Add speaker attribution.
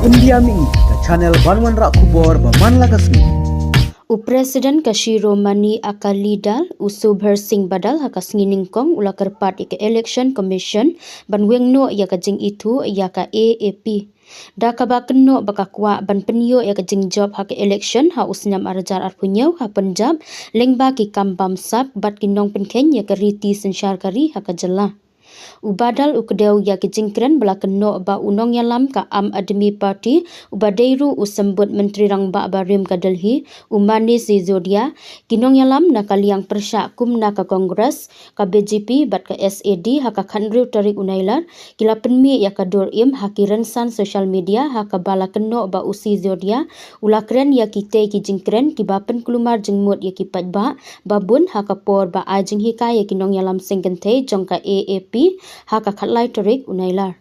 Speaker 1: India mi ka channel Banwan Rak Kubor Baman Lagasmi.
Speaker 2: Presiden Kashiro Mani Akalidal Usubher Singh Badal hakas nginingkong ula kerpat ike Election Commission banwengno ya ka jingithuh ya ka AAP. Da ka ba kenno baka kwa ban penyo ya ka jingjop ha ka election ha usnyam arajar arpunyau ha Punjab lengba ki kambam sap bat kinong penken ya ka riti sensyar kari ha ka jela. Ubadal ukdeu ya kijingkren bela kenno ba nongialam ka am admi party ubadeiru usembut menteri rang ba barim ka Delhi umani si zodia kinongialam nakaliang persyak kum na ka kongres ka BJP bat ka SAD ha ka khandru tarik unailar kila penmi ya ka dur im ha ki rensan social media ha ka bala kenno ba usi zodia ulakren ya kite kijingkren ki bapen kelumar jengmut ya ki patba babun ha ka por ba ajing hika ya kinongialam singkente jongka AAP haka khatlai tarik unailar.